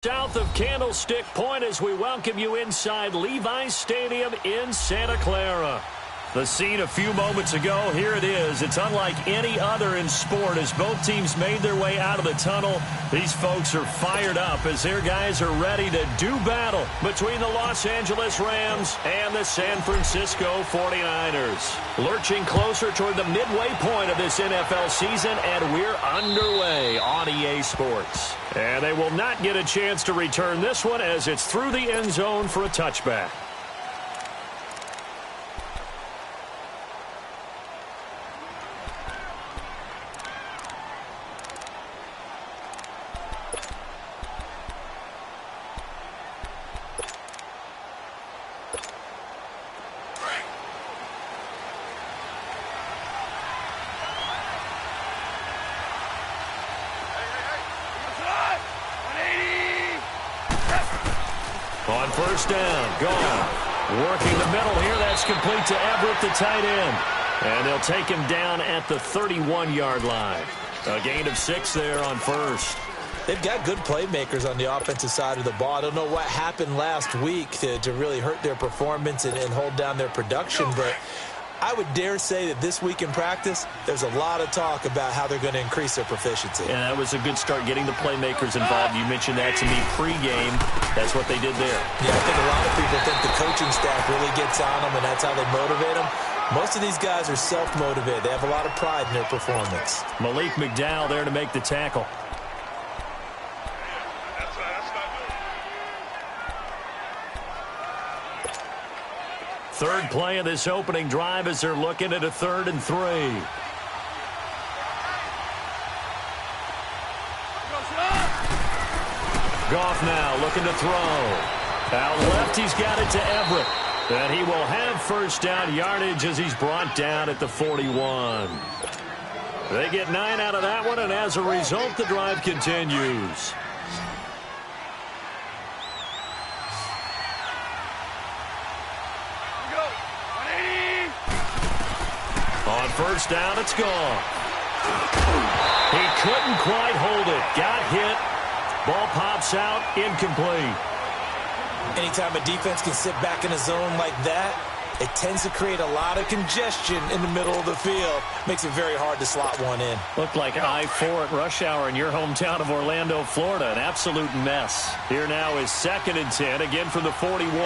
South of Candlestick Point as we welcome you inside Levi's Stadium in Santa Clara. The scene a few moments ago, here it is. It's unlike any other in sport as both teams made their way out of the tunnel. These folks are fired up as their guys are ready to do battle between the Los Angeles Rams and the San Francisco 49ers. Lurching closer toward the midway point of this NFL season, and we're underway on EA Sports. And they will not get a chance to return this one as it's through the end zone for a touchback. On first down, gone. Working the middle here, that's complete to Everett, the tight end. And they'll take him down at the 31-yard line. A gain of 6 there on first. They've got good playmakers on the offensive side of the ball. I don't know what happened last week to really hurt their performance and hold down their production, but I would dare say that this week in practice, there's a lot of talk about how they're going to increase their proficiency. And that was a good start, getting the playmakers involved. You mentioned that to me pregame. That's what they did there. Yeah, I think a lot of people think the coaching staff really gets on them, and that's how they motivate them. Most of these guys are self-motivated. They have a lot of pride in their performance. Malik McDowell there to make the tackle. Third play of this opening drive as they're looking at a 3rd and 3. Goff now looking to throw. Out left, he's got it to Everett. And he will have first down yardage as he's brought down at the 41. They get 9 out of that one, and as a result, the drive continues. On first down, it's gone. He couldn't quite hold it. Got hit. Ball pops out, incomplete. Anytime a defense can sit back in a zone like that, it tends to create a lot of congestion in the middle of the field. Makes it very hard to slot one in. Looked like I-4 at rush hour in your hometown of Orlando, Florida. An absolute mess. Here now is 2nd and 10, again from the 41.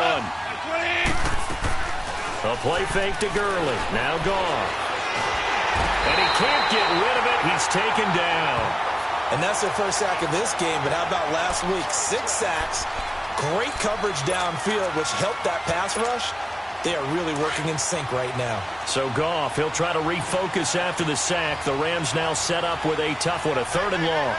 A play fake to Gurley. Now gone. And he can't get rid of it. He's taken down. And that's their first sack of this game. But how about last week? 6 sacks. Great coverage downfield, which helped that pass rush. They are really working in sync right now. So Goff, he'll try to refocus after the sack. The Rams now set up with a tough one, a 3rd and long.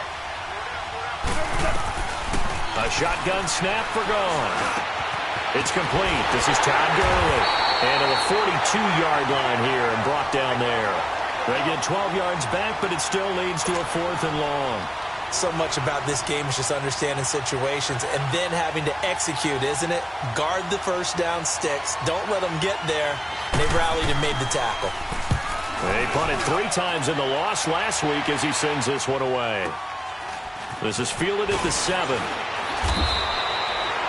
A shotgun snap for Goff. It's complete. This is Todd Gurley. And at the 42-yard line here and brought down there. They get 12 yards back, but it still leads to a 4th and long. So much about this game is just understanding situations and then having to execute, isn't it? Guard the first down sticks. Don't let them get there. And they rallied and made the tackle. They punted 3 times in the loss last week as he sends this one away. This is fielded at the 7.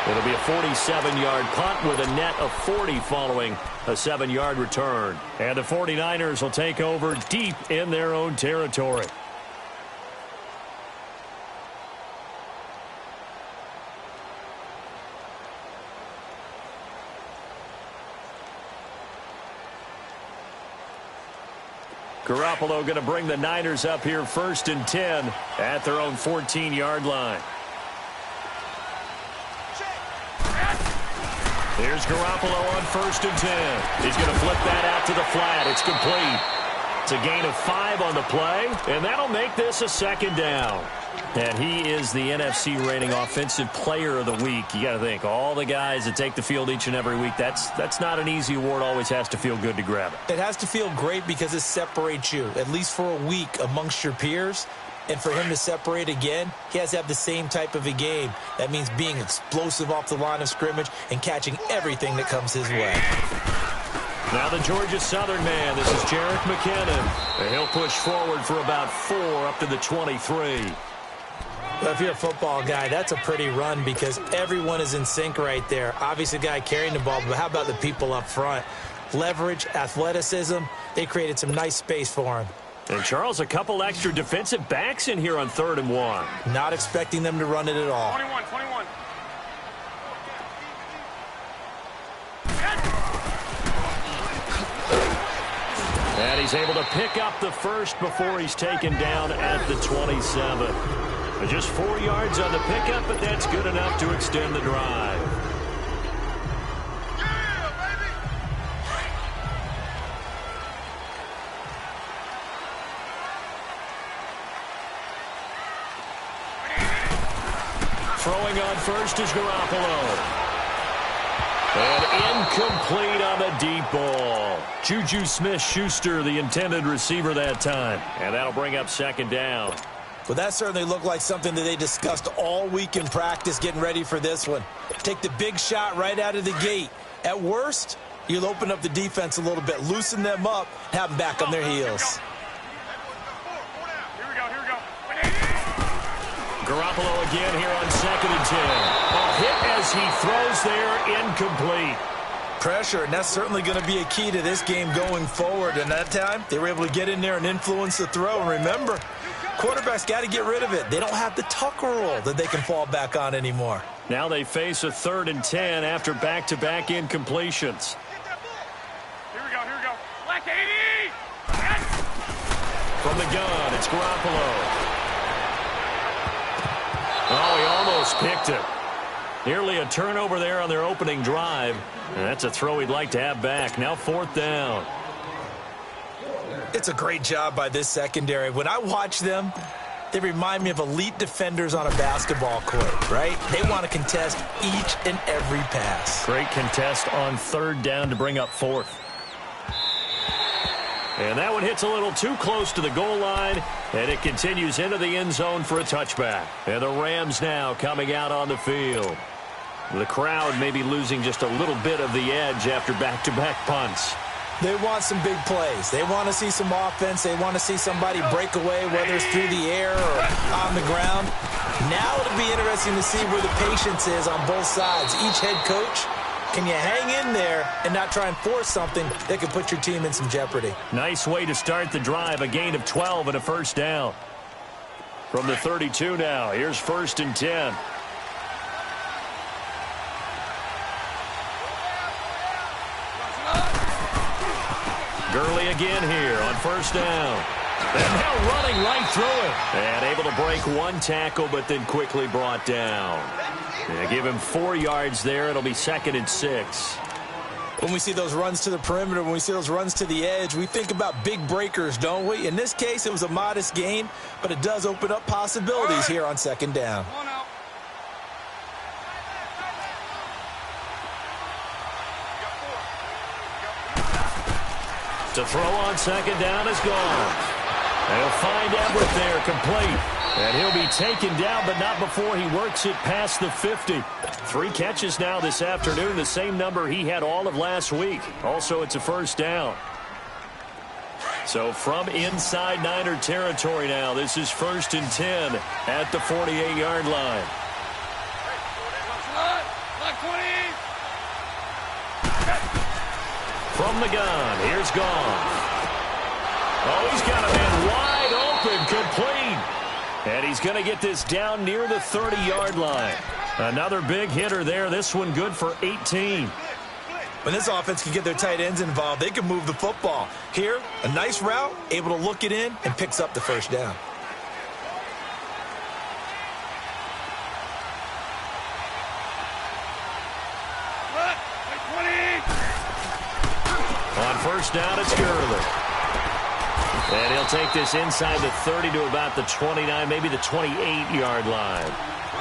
It'll be a 47-yard punt with a net of 40 following a 7-yard return. And the 49ers will take over deep in their own territory. Garoppolo going to bring the Niners up here 1st and 10 at their own 14-yard line. Here's Garoppolo on 1st and 10. He's going to flip that out to the flat. It's complete. It's a gain of 5 on the play, and that'll make this a 2nd down. And he is the NFC reigning offensive player of the week. You got to think, all the guys that take the field each and every week, that's not an easy award. Always has to feel good to grab it. It has to feel great because it separates you, at least for a week, amongst your peers. And for him to separate again, he has to have the same type of a game. That means being explosive off the line of scrimmage and catching everything that comes his way. Now the Georgia Southern man, this is Jerick McKinnon. And he'll push forward for about 4 up to the 23. Well, if you're a football guy, that's a pretty run because everyone is in sync right there. Obviously, the guy carrying the ball, but how about the people up front? Leverage, athleticism, they created some nice space for him. And, Charles, a couple extra defensive backs in here on 3rd and 1. Not expecting them to run it at all. 21. And he's able to pick up the first before he's taken down at the 27. Just 4 yards on the pickup, but that's good enough to extend the drive. Throwing on first is Garoppolo. And incomplete on the deep ball. Juju Smith-Schuster, the intended receiver that time. And that'll bring up 2nd down. Well, that certainly looked like something that they discussed all week in practice getting ready for this one. Take the big shot right out of the gate. At worst, you'll open up the defense a little bit, loosen them up, have them back on their heels. Here we go. Garoppolo again here on 2nd and 10. A hit as he throws there, incomplete. Pressure, and that's certainly going to be a key to this game going forward. And that time, they were able to get in there and influence the throw. And remember, quarterbacks got to get rid of it. They don't have the Tucker rule that they can fall back on anymore. Now they face a 3rd and 10 after back-to-back incompletions. Here we go. Black 80! Yes! From the gun, it's Garoppolo. Oh, he almost picked it. Nearly a turnover there on their opening drive. And that's a throw he'd like to have back. Now 4th down. It's a great job by this secondary. When I watch them, they remind me of elite defenders on a basketball court, right? They want to contest each and every pass. Great contest on 3rd down to bring up 4th. And that one hits a little too close to the goal line, and it continues into the end zone for a touchback. And the Rams now coming out on the field. The crowd may be losing just a little bit of the edge after back-to-back punts. They want some big plays. They want to see some offense. They want to see somebody break away, whether it's through the air or on the ground. Now it'll be interesting to see where the patience is on both sides. Each head coach, can you hang in there and not try and force something that could put your team in some jeopardy? Nice way to start the drive, a gain of 12 and a 1st down. From the 32 now, here's 1st and 10. Gurley again here on 1st down. And now running right through it. And able to break one tackle, but then quickly brought down. And give him 4 yards there. It'll be 2nd and 6. When we see those runs to the perimeter, when we see those runs to the edge, we think about big breakers, don't we? In this case, it was a modest gain, but it does open up possibilities here on 2nd down. To throw on 2nd down is gone. They'll find Everett there, complete. And he'll be taken down, but not before he works it past the 50. 3 catches now this afternoon, the same number he had all of last week. Also, it's a 1st down. So from inside Niner territory now, this is 1st and 10 at the 48-yard line. From the gun, here's Goff. Oh, he's got a man wide open, complete. And he's going to get this down near the 30-yard line. Another big hitter there. This one good for 18. When this offense can get their tight ends involved, they can move the football. Here, a nice route, able to look it in, and picks up the 1st down. On 1st down, it's Gurley. And he'll take this inside the 30 to about the 29, maybe the 28-yard line.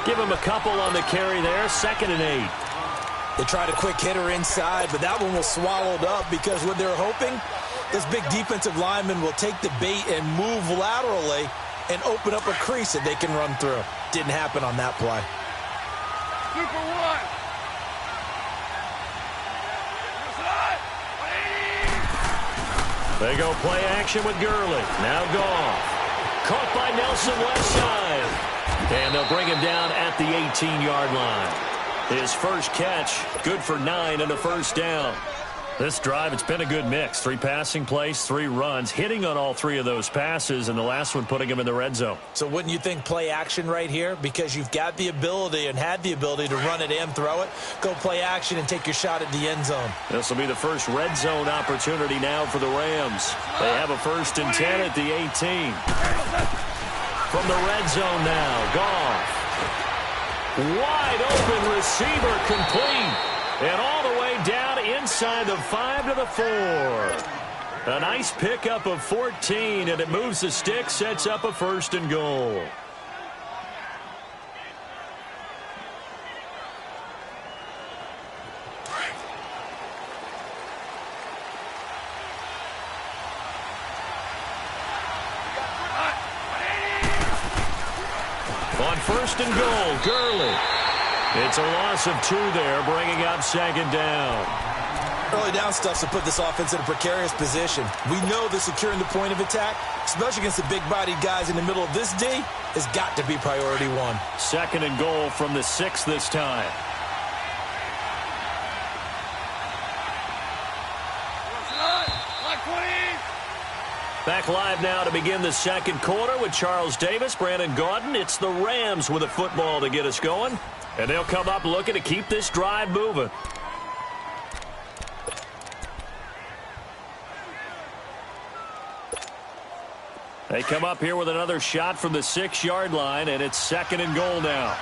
Give him a couple on the carry there, 2nd and 8. They tried a quick hitter inside, but that one was swallowed up because what they're hoping, this big defensive lineman will take the bait and move laterally and open up a crease that they can run through. Didn't happen on that play. Super 1. They go play action with Gurley. Now Goff. Caught by Nelson left side. And they'll bring him down at the 18-yard line. His first catch, good for 9 and a first down. This drive, it's been a good mix. 3 passing plays, 3 runs, hitting on all 3 of those passes, and the last one putting him in the red zone. So wouldn't you think play action right here? Because you've got the ability and had the ability to run it and throw it. Go play action and take your shot at the end zone. This will be the first red zone opportunity now for the Rams. They have a 1st and 10 at the 18. From the red zone now, Goff. Wide open receiver complete. And all the way down inside the 5 to the 4. A nice pickup of 14, and it moves the stick, sets up a 1st and goal. On 1st and goal, Gurley. It's a loss of 2 there, bringing up 2nd down. Early down stuff to put this offense in a precarious position. We know that securing the point of attack, especially against the big-bodied guys in the middle of this D, has got to be priority 1. 2nd and goal from the 6 this time. Back live now to begin the 2nd quarter with Charles Davis, Brandon Gaudin. It's the Rams with a football to get us going. And they'll come up looking to keep this drive moving. They come up here with another shot from the 6-yard line, and it's 2nd and goal now.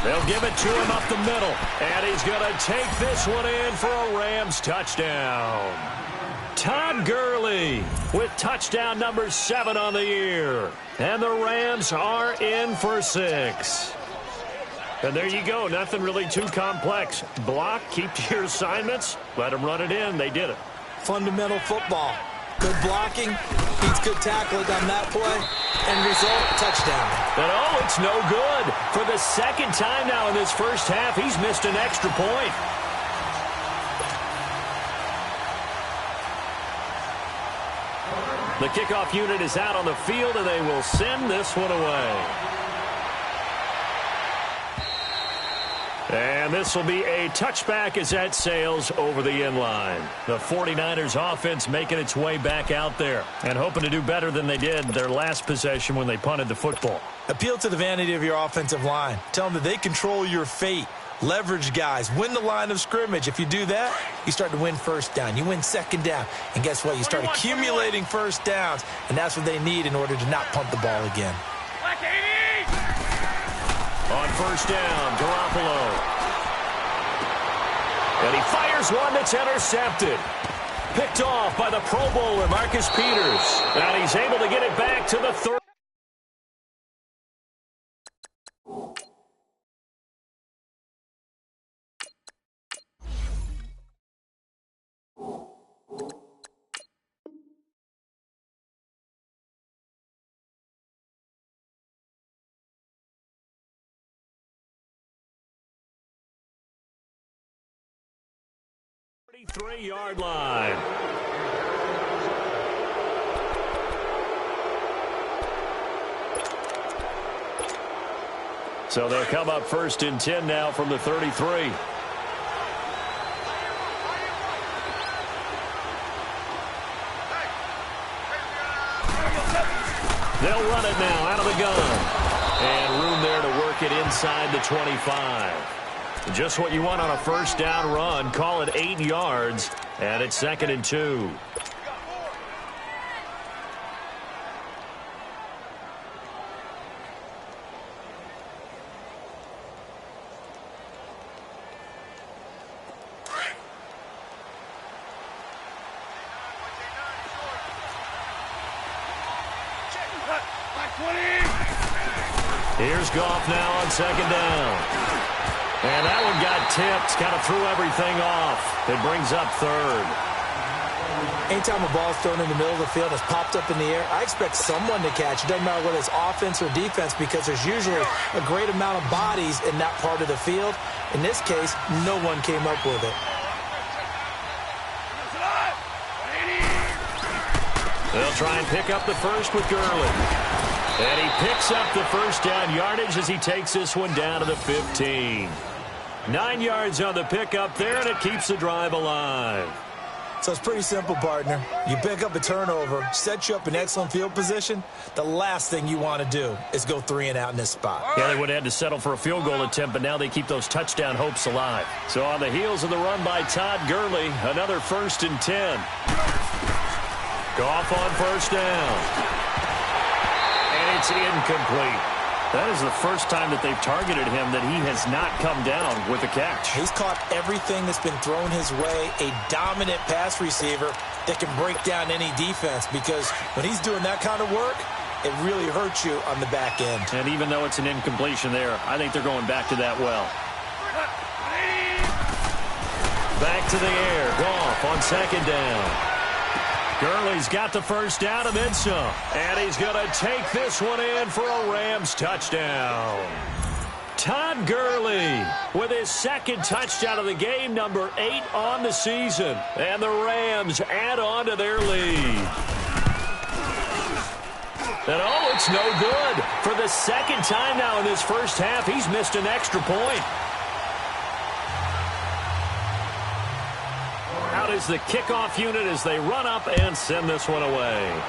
They'll give it to him up the middle, and he's going to take this one in for a Rams touchdown. Todd Gurley with touchdown number 7 on the year. And the Rams are in for 6. And there you go. Nothing really too complex. Block, keep to your assignments, let them run it in. They did it. Fundamental football. Good blocking, beats good tackling on that play, and result, touchdown. And oh, it's no good. For the 2nd time now in this first half, he's missed an extra point. The kickoff unit is out on the field, and they will send this one away. And this will be a touchback as that sails over the end line. The 49ers offense making its way back out there and hoping to do better than they did their last possession when they punted the football. Appeal to the vanity of your offensive line. Tell them that they control your fate. Leverage guys. Win the line of scrimmage. If you do that, you start to win 1st down. You win 2nd down. And guess what? You start accumulating 1st downs. And that's what they need in order to not punt the ball again. On 1st down, Garoppolo. And he fires one that's intercepted. Picked off by the Pro Bowler, Marcus Peters. And he's able to get it back to the 30. Three-yard line. So they'll come up 1st and 10 now from the 33. They'll run it now out of the gun. And room there to work it inside the 25. Just what you want on a 1st down run. Call it 8 yards, and it's 2nd and 2. Here's Goff now on 2nd down. And that one got tipped, kind of threw everything off. It brings up 3rd. Anytime a ball's thrown in the middle of the field and it's popped up in the air, I expect someone to catch. It doesn't matter whether it's offense or defense because there's usually a great amount of bodies in that part of the field. In this case, no one came up with it. They'll try and pick up the first with Gurley. And he picks up the first down yardage as he takes this one down to the 15. 9 yards on the pickup there, and it keeps the drive alive. So it's pretty simple, partner. You pick up a turnover, set you up in excellent field position. The last thing you want to do is go 3 and out in this spot. Yeah, they would have had to settle for a field goal attempt, but now they keep those touchdown hopes alive. So on the heels of the run by Todd Gurley, another 1st and 10. Goff on first down. And it's incomplete. That is the first time that they've targeted him that he has not come down with a catch. He's caught everything that's been thrown his way, a dominant pass receiver that can break down any defense, because when he's doing that kind of work, it really hurts you on the back end. And even though it's an incompletion there, I think they're going back to that well. Back to the air. Goff on second down. Gurley's got the first down and then some. And he's going to take this one in for a Rams touchdown. Todd Gurley with his second touchdown of the game, number 8 on the season. And the Rams add on to their lead. And oh, it's no good. For the second time now in this first half, he's missed an extra point. Out is the kickoff unit as they run up and send this one away.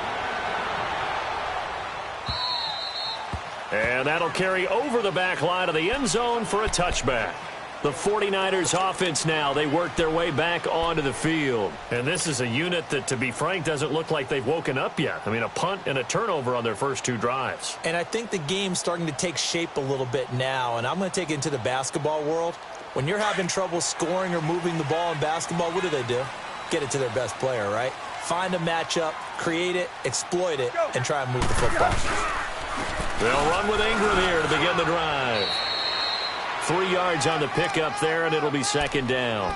And that'll carry over the back line of the end zone for a touchback. The 49ers offense now, they work their way back onto the field. And this is a unit that, to be frank, doesn't look like they've woken up yet. I mean, a punt and a turnover on their first 2 drives. And I think the game's starting to take shape a little bit now, and I'm going to take it into the basketball world. When you're having trouble scoring or moving the ball in basketball, what do? Get it to their best player, right? Find a matchup, create it, exploit it, and try and move the football. They'll run with Ingram here to begin the drive. 3 yards on the pickup there, and it'll be second down.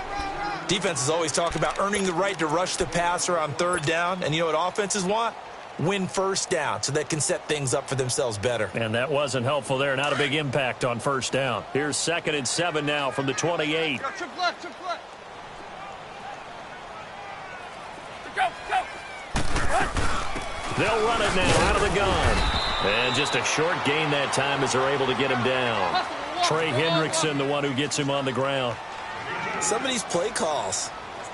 Defenses always talk about earning the right to rush the passer on 3rd down, and you know what offenses want? Win first down so they can set things up for themselves better. And that wasn't helpful there. Not a big impact on first down. Here's 2nd and 7 now from the 28. Go. They'll run it now out of the gun. And just a short gain that time as they're able to get him down. Trey Hendrickson, the one who gets him on the ground. Some of these play calls,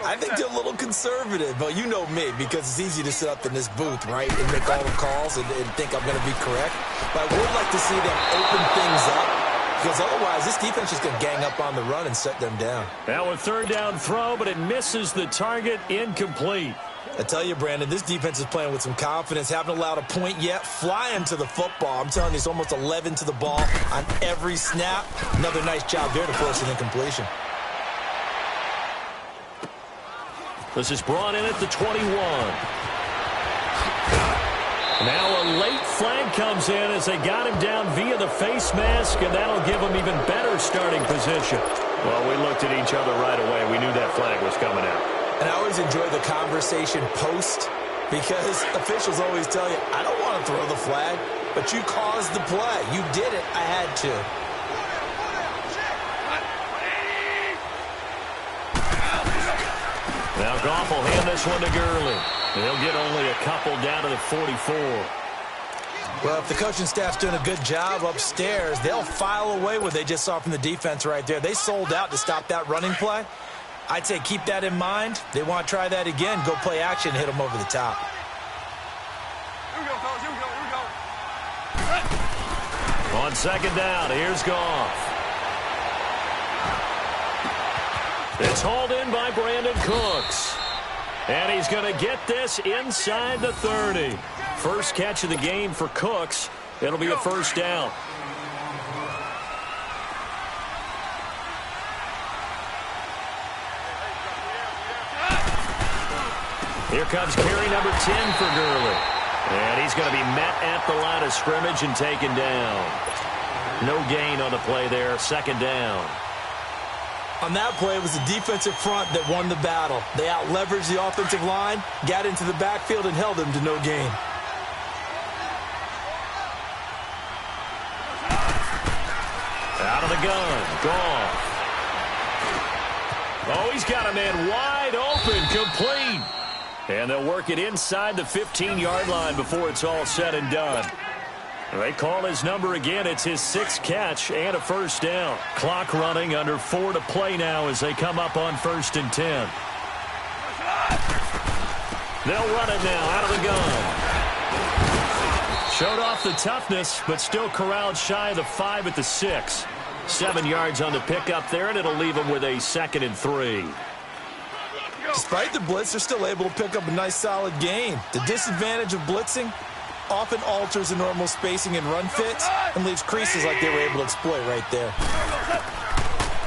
I think they're a little conservative, but you know me, because it's easy to sit up in this booth, right, and make all the calls and think I'm going to be correct. But I would like to see them open things up, because otherwise this defense is going to gang up on the run and set them down. Now a 3rd down throw, but it misses the target, incomplete. I tell you, Brandon, this defense is playing with some confidence. Haven't allowed a point yet. Flying to the football. I'm telling you, it's almost 11 to the ball on every snap. Another nice job there to force an incompletion. This is brought in at the 21. Now a late flag comes in as they got him down via the face mask, and that'll give him even better starting position. Well, we looked at each other right away. We knew that flag was coming out. And I always enjoy the conversation post, because officials always tell you, I don't want to throw the flag, but you caused the play. You did it. I had to. Now Goff will hand this one to Gurley. He'll get only a couple down to the 44. Well, if the coaching staff's doing a good job upstairs, they'll file away what they just saw from the defense right there. They sold out to stop that running play. I'd say keep that in mind. They want to try that again. Go play action, hit them over the top. Here we go, fellas. Here we go. On 2nd down, here's Goff. It's hauled in by Brandon Cooks. And he's going to get this inside the 30. First catch of the game for Cooks. It'll be a 1st down. Here comes carry number 10 for Gurley. And he's going to be met at the line of scrimmage and taken down. No gain on the play there. 2nd down. On that play, it was the defensive front that won the battle. They out-leveraged the offensive line, got into the backfield, and held them to no gain. Out of the gun. Goff. Oh, he's got a man wide open. Complete. And they'll work it inside the 15-yard line before it's all said and done. They call his number again. It's his 6th catch and a first down. Clock running, under 4 to play now as they come up on 1st and 10. They'll run it now out of the gun. Showed off the toughness, but still corralled shy of the 5 at the 6. 7 yards on the pickup there, and it'll leave them with a 2nd and 3. Despite the blitz, they're still able to pick up a nice, solid gain. The disadvantage of blitzing often alters the normal spacing and run fits and leaves creases like they were able to exploit right there.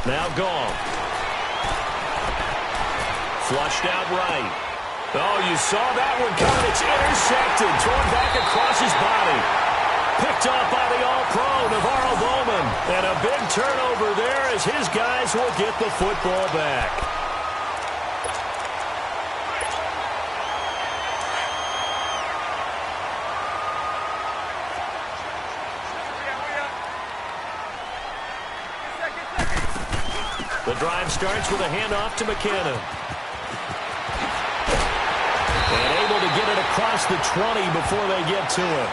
Now gone. Flushed out right. Oh, you saw that one coming. It's intercepted. Thrown back across his body. Picked off by the All-Pro, Navarro Bowman. And a big turnover there as his guys will get the football back. The drive starts with a handoff to McKinnon. And able to get it across the 20 before they get to him.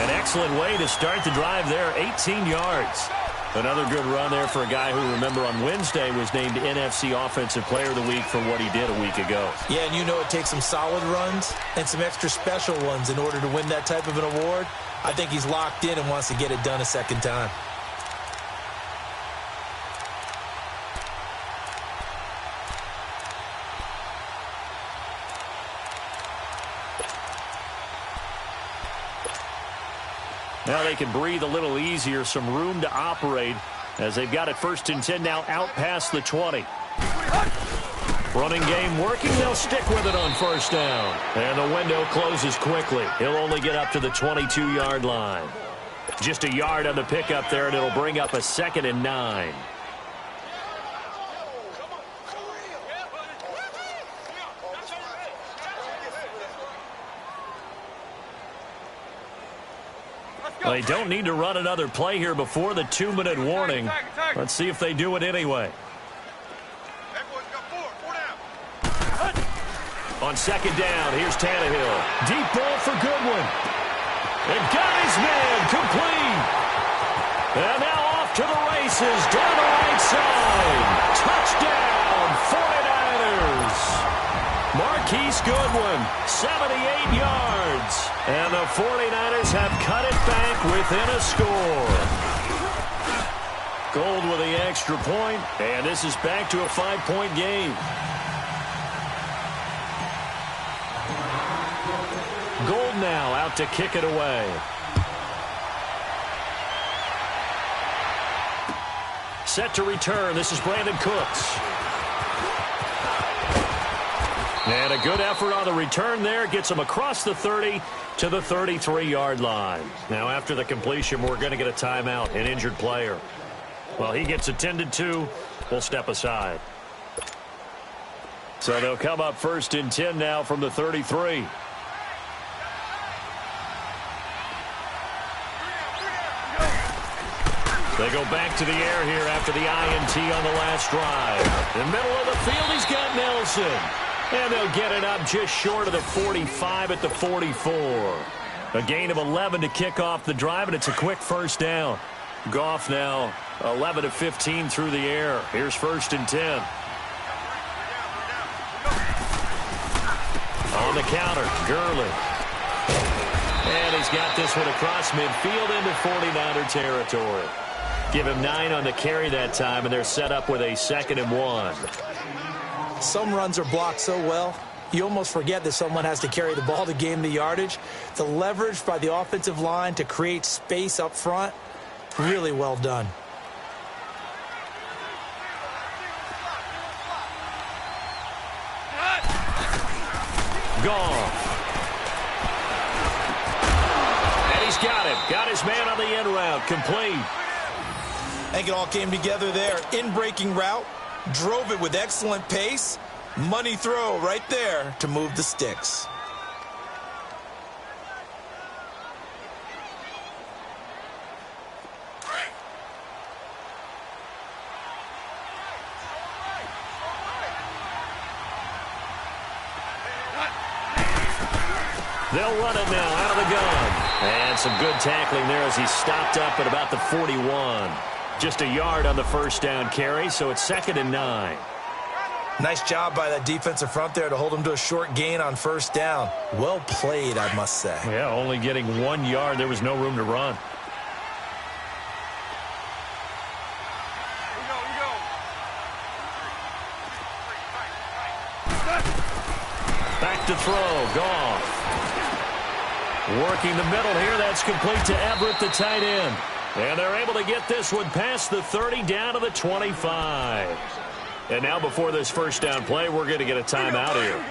An excellent way to start the drive there, 18 yards. Another good run there for a guy who, remember, on Wednesday was named NFC Offensive Player of the Week for what he did a week ago. Yeah, and you know it takes some solid runs and some extra special ones in order to win that type of an award. I think he's locked in and wants to get it done a second time. Now they can breathe a little easier, some room to operate as they've got it 1st and 10 now out past the 20. Running game working. They'll stick with it on 1st down. And the window closes quickly. He'll only get up to the 22-yard line. Just a yard on the pickup there, and it'll bring up a 2nd and 9. They don't need to run another play here before the 2-minute warning. Let's see if they do it anyway. On 2nd down, here's Tannehill. Deep ball for Goodwin. And got his man complete. And now off to the races down the right side. Touchdown, 49ers. Marquise Goodwin, 78 yards. And the 49ers have cut it back within a score. Gold with the extra point, and this is back to a 5-point game. Gold now out to kick it away. Set to return. This is Brandon Cooks. And a good effort on the return there. Gets him across the 30 to the 33-yard line. Now after the completion, we're going to get a timeout, an injured player. Well, he gets attended to. We'll step aside. So they'll come up 1st and 10 now from the 33. They go back to the air here after the INT on the last drive. In the middle of the field, he's got Nelson. And they'll get it up just short of the 45 at the 44. A gain of 11 to kick off the drive, and it's a quick 1st down. Goff now 11 of 15 through the air. Here's 1st and 10. On the counter, Gurley. And he's got this one across midfield into 49er territory. Give him 9 on the carry that time, and they're set up with a 2nd and 1. Some runs are blocked so well, you almost forget that someone has to carry the ball to gain the yardage. The leverage by the offensive line to create space up front, really well done. Gone. And he's got him. Got his man on the end route. Complete. I think it all came together there. In-breaking route. Drove it with excellent pace. Money throw right there to move the sticks. They'll run it now out of the gun. And some good tackling there as he stopped up at about the 41. Just a yard on the first down carry, so it's 2nd and 9. Nice job by that defensive front there to hold him to a short gain on first down. Well played, I must say. Yeah, only getting 1 yard. There was no room to run. Back to throw. Goff. Working the middle here. That's complete to Everett, the tight end. And they're able to get this one past the 30 down to the 25. And now before this first down play, we're going to get a timeout here,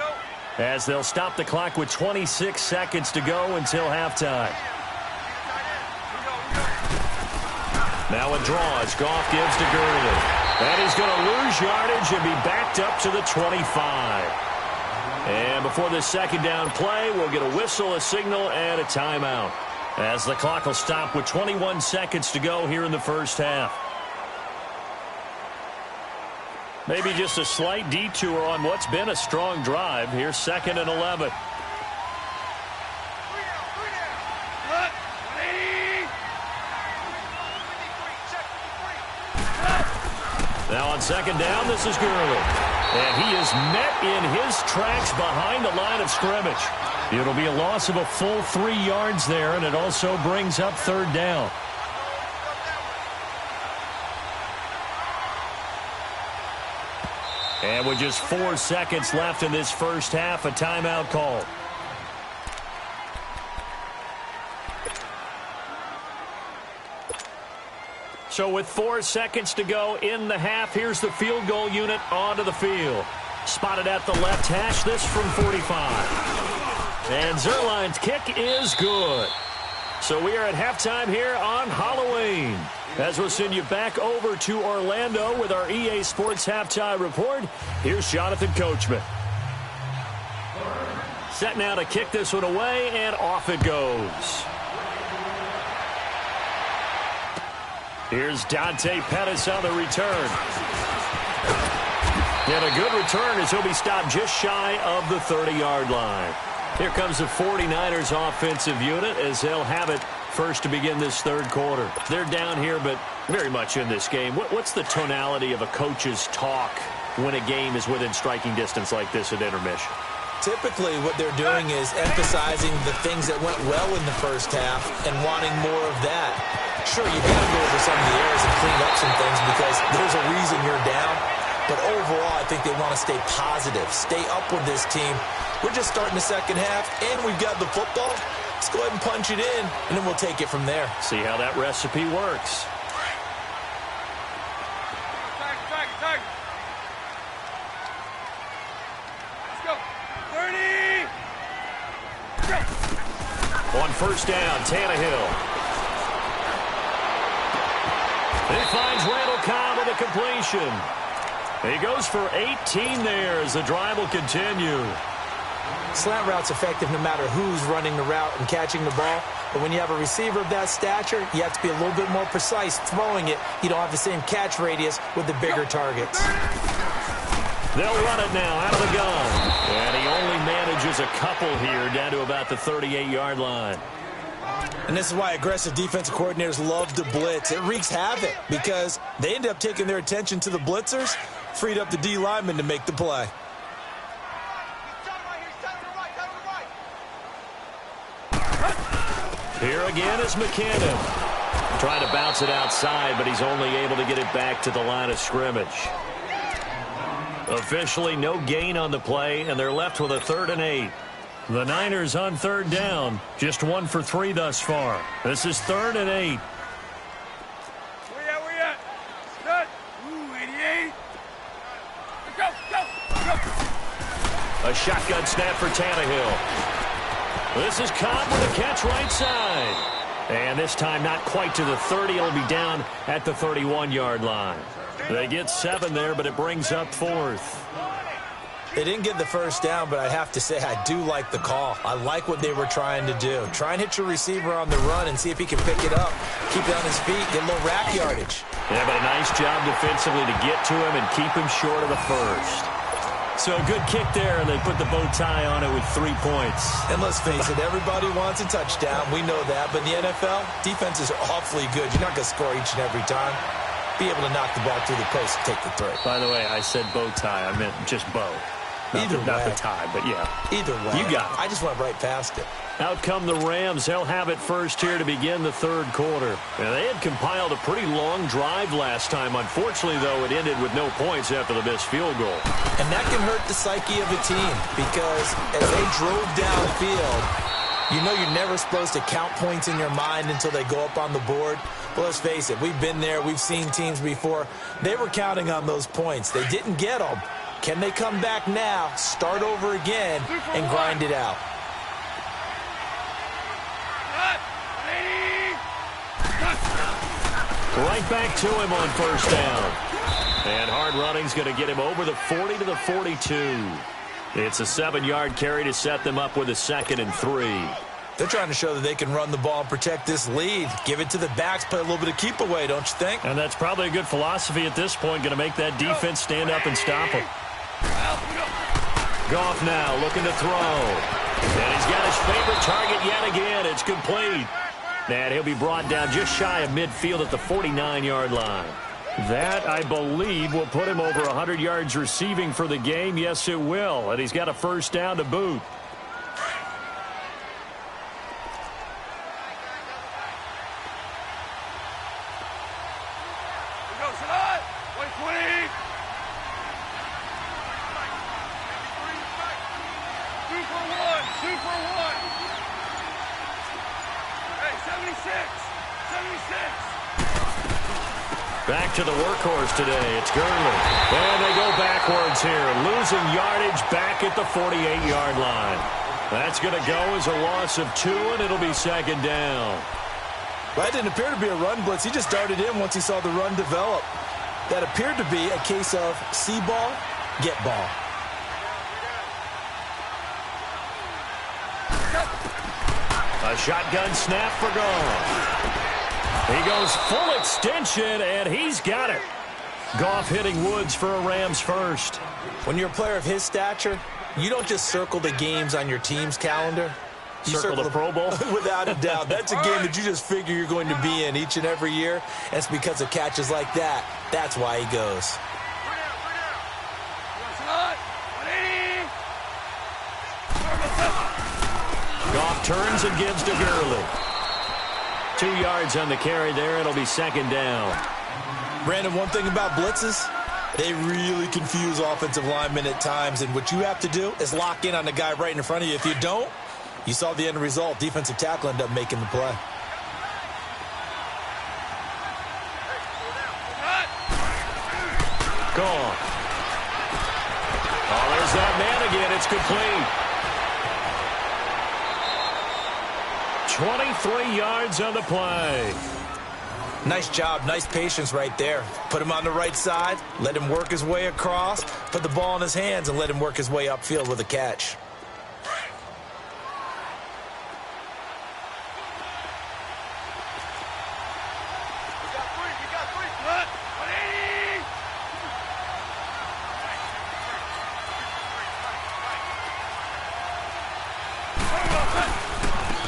as they'll stop the clock with 26 seconds to go until halftime. Now a draw as Goff gives to Gurley. And he's going to lose yardage and be backed up to the 25. And before this second down play, we'll get a whistle, a signal, and a timeout, as the clock will stop with 21 seconds to go here in the first half. Maybe just a slight detour on what's been a strong drive. Here's 2nd and 11. Now on second down, this is Gurley. And he is met in his tracks behind the line of scrimmage. It'll be a loss of a full 3 yards there, and it also brings up 3rd down. And with just 4 seconds left in this first half, a timeout call. So with 4 seconds to go in the half, here's the field goal unit onto the field. Spotted at the left hash, this from 45. And Zerline's kick is good. So we are at halftime here on Halloween, as we'll send you back over to Orlando with our EA Sports Halftime Report. Here's Jonathan Coachman. Set now to kick this one away, and off it goes. Here's Dante Pettis on the return. And a good return as he'll be stopped just shy of the 30-yard line. Here comes the 49ers offensive unit as they'll have it first to begin this third quarter. They're down here, but very much in this game. What's the tonality of a coach's talk when a game is within striking distance like this at intermission? Typically, what they're doing is emphasizing the things that went well in the first half and wanting more of that. Sure, you got to go over some of the errors and clean up some things because there's a reason you're down. But overall, I think they want to stay positive, stay up with this team. We're just starting the second half, and we've got the football. Let's go ahead and punch it in, and then we'll take it from there. See how that recipe works. Let's go. 30. On first down, Tannehill. He finds Randall Cobb with a completion. He goes for 18 there as the drive will continue. Slant route's effective no matter who's running the route and catching the ball. But when you have a receiver of that stature, you have to be a little bit more precise throwing it. You don't have the same catch radius with the bigger targets. They'll run it now out of the gun. And he only manages a couple here down to about the 38-yard line. And this is why aggressive defensive coordinators love to blitz. It wreaks havoc because they end up taking their attention to the blitzers, freed up the D lineman to make the play. Here again is McKinnon. Trying to bounce it outside, but he's only able to get it back to the line of scrimmage. Officially no gain on the play, and they're left with a 3rd and 8. The Niners on third down, just 1 for 3 thus far. This is 3rd and 8. Where you at? Good. Ooh, 88. Go. A shotgun snap for Tannehill. This is Cobb with a catch right side. And this time not quite to the 30. It'll be down at the 31-yard line. They get 7 there, but it brings up 4th. They didn't get the first down, but I have to say I do like the call. I like what they were trying to do. Try and hit your receiver on the run and see if he can pick it up. Keep it on his feet, get a little rack yardage. Yeah, but a nice job defensively to get to him and keep him short of the first. So a good kick there, and they put the bow tie on it with 3 points. And let's face it, everybody wants a touchdown. We know that. But in the NFL, defense is awfully good. You're not going to score each and every time. Be able to knock the ball through the post and take the throw. By the way, I said bow tie. I meant just bow. Not the tie, but yeah. Either way. You got it. I just went right past it. Out come the Rams. They'll have it first here to begin the third quarter. Now, they had compiled a pretty long drive last time. Unfortunately, though, it ended with no points after the missed field goal. And that can hurt the psyche of a team because as they drove downfield, you know you're never supposed to count points in your mind until they go up on the board. But let's face it, we've been there. We've seen teams before. They were counting on those points. They didn't get them. Can they come back now, start over again, and grind it out? Right back to him on first down. And hard running's going to get him over the 40 to the 42. It's a 7-yard carry to set them up with a 2nd and 3. They're trying to show that they can run the ball and protect this lead. Give it to the backs, play a little bit of keep away, don't you think? And that's probably a good philosophy at this point, going to make that defense stand up and stop him. Goff now looking to throw. And he's got his favorite target yet again. It's complete. And he'll be brought down just shy of midfield at the 49-yard line. That, I believe, will put him over 100 yards receiving for the game. Yes, it will. And he's got a first down to boot. Back to the workhorse today. It's Gurley. And they go backwards here. Losing yardage back at the 48-yard line. That's going to go as a loss of 2, and it'll be 2nd down. Well, that didn't appear to be a run blitz. He just darted in once he saw the run develop. That appeared to be a case of see ball, get ball. A shotgun snap for Goff. He goes full extension, and he's got it. Goff hitting Woods for a Rams first. When you're a player of his stature, you don't just circle the games on your team's calendar. You circle the Pro Bowl? Without a doubt. That's a game that you just figure you're going to be in each and every year. And it's because of catches like that. That's why he goes. Goff turns and gives to Gurley. 2 yards on the carry there. It'll be 2nd down. Brandon, one thing about blitzes, they really confuse offensive linemen at times. And what you have to do is lock in on the guy right in front of you. If you don't, you saw the end result. Defensive tackle ended up making the play. Gone. Oh, there's that man again. It's complete. 23 yards on the play. Nice job, nice patience right there. Put him on the right side, let him work his way across, put the ball in his hands, and let him work his way upfield with a catch.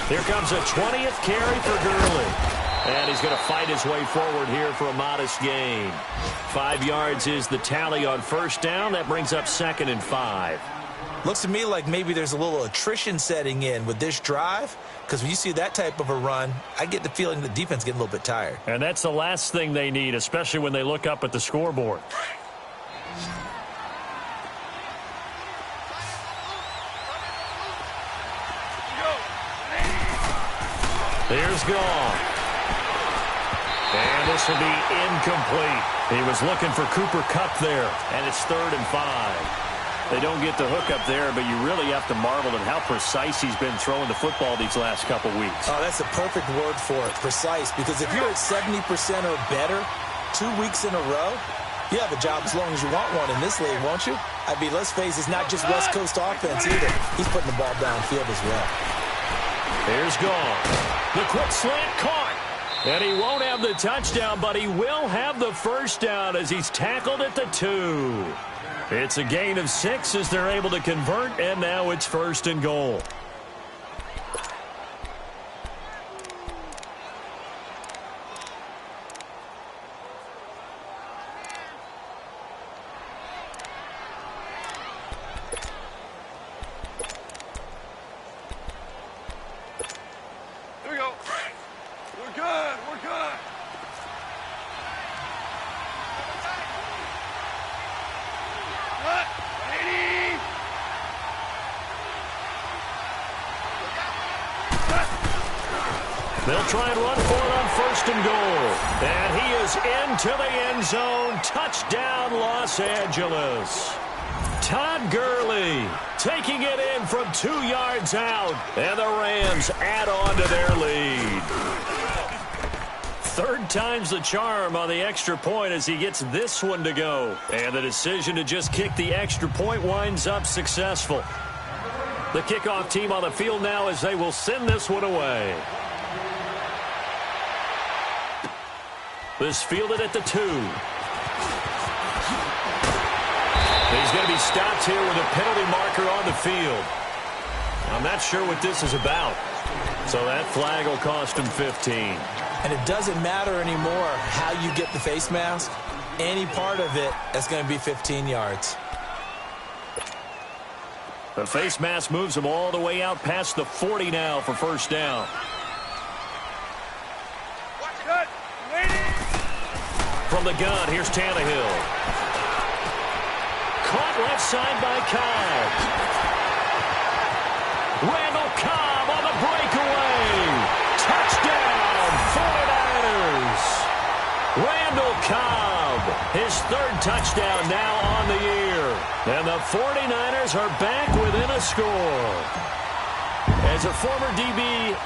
Here comes a 20th carry for Gurley. And he's going to fight his way forward here for a modest gain. 5 yards is the tally on first down. That brings up 2nd and 5. Looks to me like maybe there's a little attrition setting in with this drive, because when you see that type of a run, I get the feeling the defense getting a little bit tired. And that's the last thing they need, especially when they look up at the scoreboard. Here's Goff. And this will be incomplete. He was looking for Cooper Kupp there, and it's 3rd and 5. They don't get the hook up there, but you really have to marvel at how precise he's been throwing the football these last couple weeks. Oh, that's a perfect word for it, precise, because if you're at 70% or better 2 weeks in a row, you have a job as long as you want one in this league, won't you? I mean, let's face it, it's not just West Coast offense either. He's putting the ball downfield as well. Here's Goff. The quick slant caught. And he won't have the touchdown, but he will have the first down as he's tackled at the 2. It's a gain of 6 as they're able to convert, and now it's 1st and goal. Here we go. We're good. We're good. What? 80. They'll try and run for it on 1st and goal. And he is into the end zone. Touchdown, Los Angeles. Todd Gurley taking it in from 2 yards out. And the Rams add on to their lead. 3rd time's the charm on the extra point as he gets this one to go. And the decision to just kick the extra point winds up successful. The kickoff team on the field now as they will send this one away. This fielded at the 2. He's going to be stopped here with a penalty marker on the field. I'm not sure what this is about. So that flag will cost him 15. And it doesn't matter anymore how you get the face mask. Any part of it is going to be 15 yards. The face mask moves him all the way out past the 40 now for 1st down. Good. From the gun, here's Tannehill. Caught left side by Cobb. Randall Cobb on the breakaway. Touchdown, 49ers. Randall Cobb, his 3rd touchdown now on the year. And the 49ers are back within a score. As a former DB,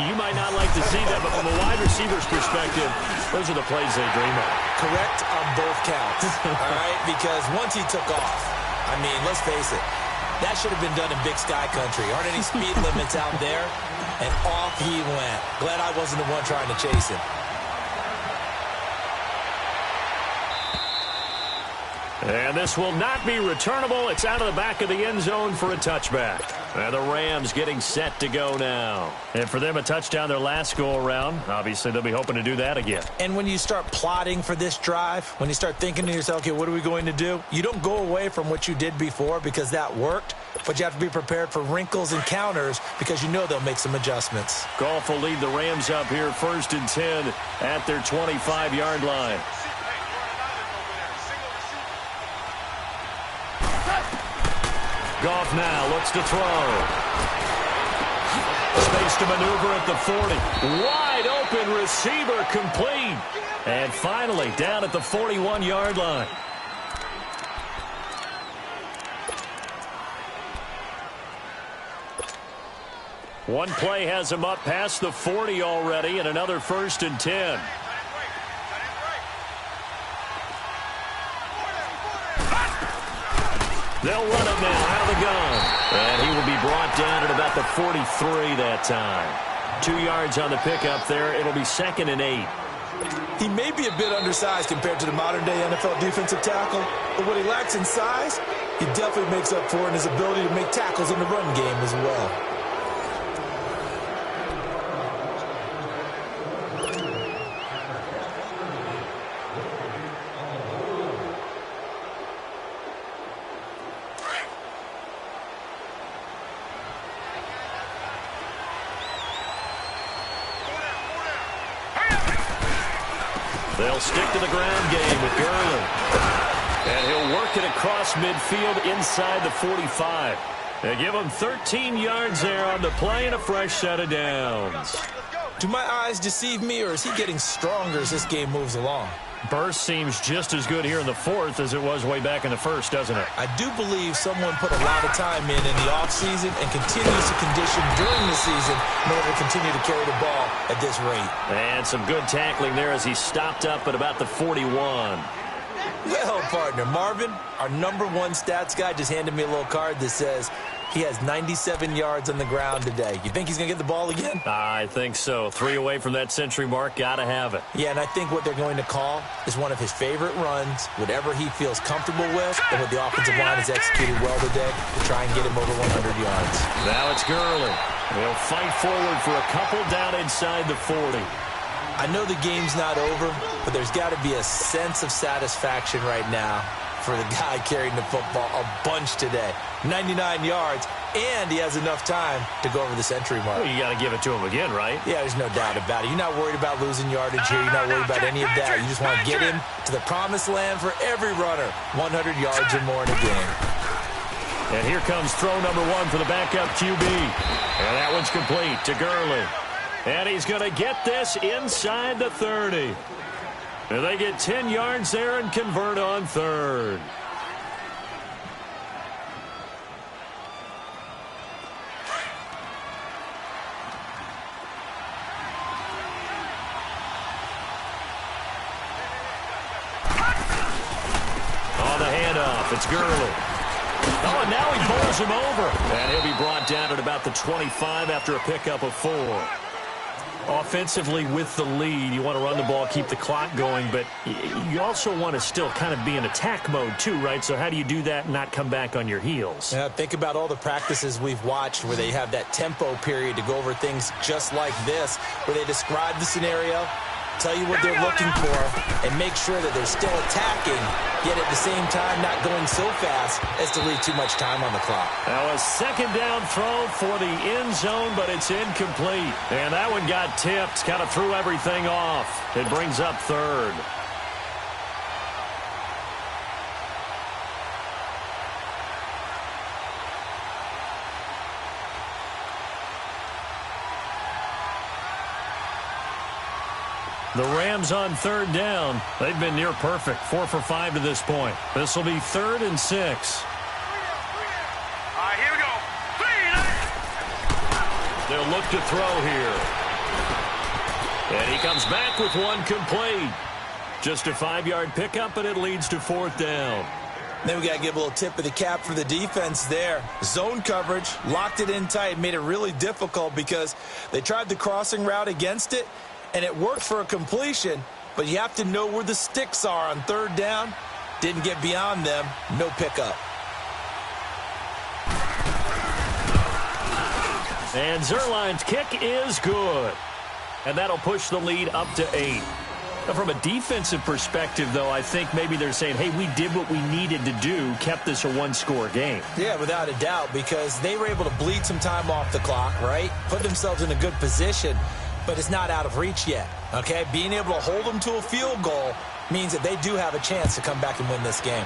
you might not like to see that, but from a wide receiver's perspective, those are the plays they dream of. Correct on both counts, all right? Because once he took off, I mean, let's face it, that should have been done in Big Sky Country. Aren't any speed limits out there? And off he went. Glad I wasn't the one trying to chase him. And this will not be returnable. It's out of the back of the end zone for a touchback. And the Rams getting set to go now. And for them, a touchdown their last go-around. Obviously, they'll be hoping to do that again. And when you start plotting for this drive, when you start thinking to yourself, okay, what are we going to do? You don't go away from what you did before because that worked, but you have to be prepared for wrinkles and counters because you know they'll make some adjustments. Goff will lead the Rams up here 1st and 10 at their 25-yard line. Goff now looks to throw. Space to maneuver at the 40. Wide open receiver complete. And finally down at the 41-yard line. One play has him up past the 40 already and another 1st and 10. They'll run it now out of the gun. And he will be brought down at about the 43 that time. 2 yards on the pickup there. It'll be 2nd and 8. He may be a bit undersized compared to the modern-day NFL defensive tackle, but what he lacks in size, he definitely makes up for in his ability to make tackles in the run game as well. They'll stick to the ground game with Gurley. And he'll work it across midfield inside the 45. They give him 13 yards there on the play and a fresh set of downs. Do my eyes deceive me, or is he getting stronger as this game moves along? Burst seems just as good here in the 4th as it was way back in the 1st, doesn't it? I do believe someone put a lot of time in the offseason and continues to condition during the season in order to continue to carry the ball at this rate. And some good tackling there as he stopped up at about the 41. Well, partner, Marvin, our #1 stats guy just handed me a little card that says He has 97 yards on the ground today. You think he's going to get the ball again? I think so. 3 away from that century mark. Got to have it. Yeah, and I think what they're going to call is one of his favorite runs, whatever he feels comfortable with, and what the offensive line has executed well today to try and get him over 100 yards. Now it's Gurley. They'll fight forward for a couple down inside the 40. I know the game's not over, but there's got to be a sense of satisfaction right now for the guy carrying the football a bunch today. 99 yards, and he has enough time to go over the century mark. Well, you got to give it to him again, right? Yeah, there's no doubt about it. You're not worried about losing yardage here. You're not worried about any of that. You just want to get him to the promised land for every runner. 100 yards or more in a game. And here comes throw number 1 for the backup QB. And that one's complete to Gurley. And he's going to get this inside the 30. And they get 10 yards there and convert on 3rd. On the handoff, it's Gurley. Oh, and now he bowls him over. And he'll be brought down at about the 25 after a pickup of 4. Offensively with the lead, you want to run the ball, keep the clock going, but you also want to still kind of be in attack mode too, right? So how do you do that and not come back on your heels? Yeah, think about all the practices we've watched where they have that tempo period to go over things just like this, where they describe the scenario, tell you what they're looking for, and make sure that they're still attacking, yet at the same time not going so fast as to leave too much time on the clock. Now a second down throw for the end zone, but it's incomplete. And that one got tipped, kind of threw everything off. It brings up 3rd. The Rams on 3rd down. They've been near perfect, 4 for 5 to this point. This will be 3rd and 6. All right, here we go. 3. They'll look to throw here. And he comes back with one complete. Just a 5-yard pickup, and it leads to 4th down. Then we got to give a little tip of the cap for the defense there. Zone coverage, locked it in tight, made it really difficult because they tried the crossing route against it, and it worked for a completion, but you have to know where the sticks are on 3rd down. Didn't get beyond them. No pickup. And Zerline's kick is good. And that'll push the lead up to 8. Now, from a defensive perspective, though, I think maybe they're saying, hey, we did what we needed to do, kept this a 1-score game. Yeah, without a doubt, because they were able to bleed some time off the clock, right? Put themselves in a good position. But it's not out of reach yet, okay? Being able to hold them to a field goal means that they do have a chance to come back and win this game.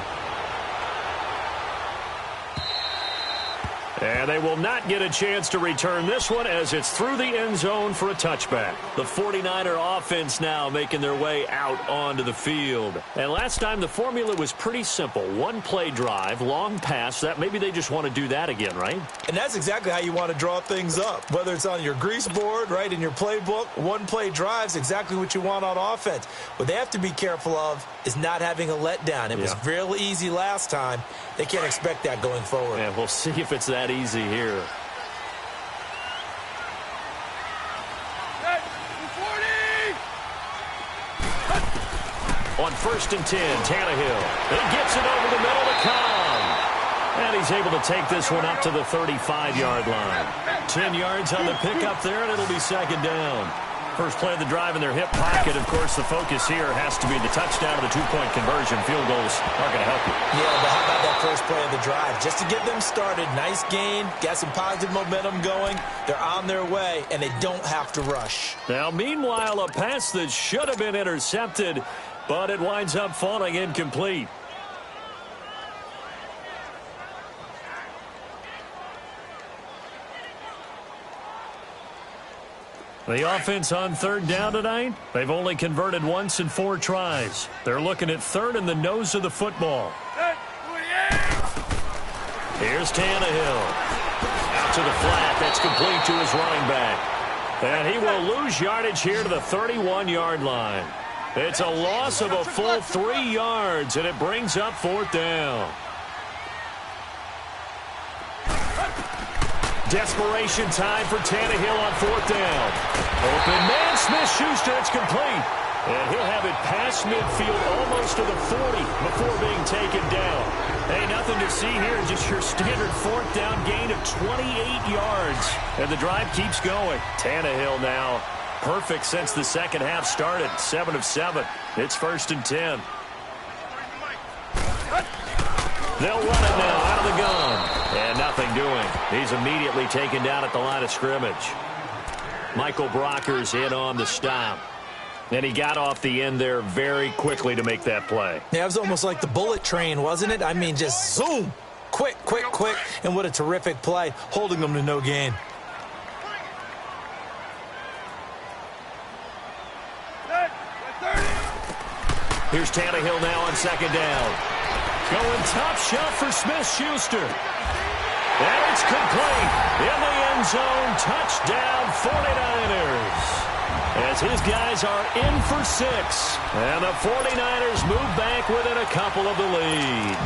And they will not get a chance to return this one as it's through the end zone for a touchback. The 49er offense now making their way out onto the field. And last time the formula was pretty simple. 1-play drive, long pass. That maybe they just want to do that again, right? And that's exactly how you want to draw things up. Whether it's on your grease board, right, in your playbook, 1-play drive is exactly what you want on offense. What they have to be careful of is not having a letdown. It was real easy last time. They can't expect that going forward. Yeah, we'll see if it's that easy here. On 1st and 10, Tannehill. He gets it over the middle to Cobb. And he's able to take this one up to the 35-yard line. 10 yards on the pickup there, and it'll be 2nd down. First play of the drive in their hip pocket. Of course, the focus here has to be the touchdown or the 2-point conversion. Field goals aren't going to help you. Yeah, but how about that first play of the drive? Just to get them started, nice gain, got some positive momentum going. They're on their way, and they don't have to rush. Now, meanwhile, a pass that should have been intercepted, but it winds up falling incomplete. The offense on 3rd down tonight, they've only converted once in 4 tries. They're looking at 3rd in the nose of the football. Here's Tannehill. Out to the flat. That's complete to his running back. And he will lose yardage here to the 31-yard line. It's a loss of a full 3 yards, and it brings up 4th down. Desperation time for Tannehill on 4th down. Open man, Smith-Schuster, it's complete. And he'll have it past midfield almost to the 40 before being taken down. Hey, nothing to see here, just your standard 4th down gain of 28 yards. And the drive keeps going. Tannehill now perfect since the second half started. 7 of 7. It's 1st and 10. They'll run it now out of the gun. And nothing doing. He's immediately taken down at the line of scrimmage. Michael Brocker's in on the stop. And he got off the end there very quickly to make that play. Yeah, it was almost like the bullet train, wasn't it? I mean, just zoom. Quick, quick, quick. And what a terrific play, holding them to no gain. Here's Tannehill now on 2nd down. Going top shelf for Smith-Schuster. And it's complete. In the end zone, touchdown 49ers. As his guys are in for 6. And the 49ers move back within a couple of the lead.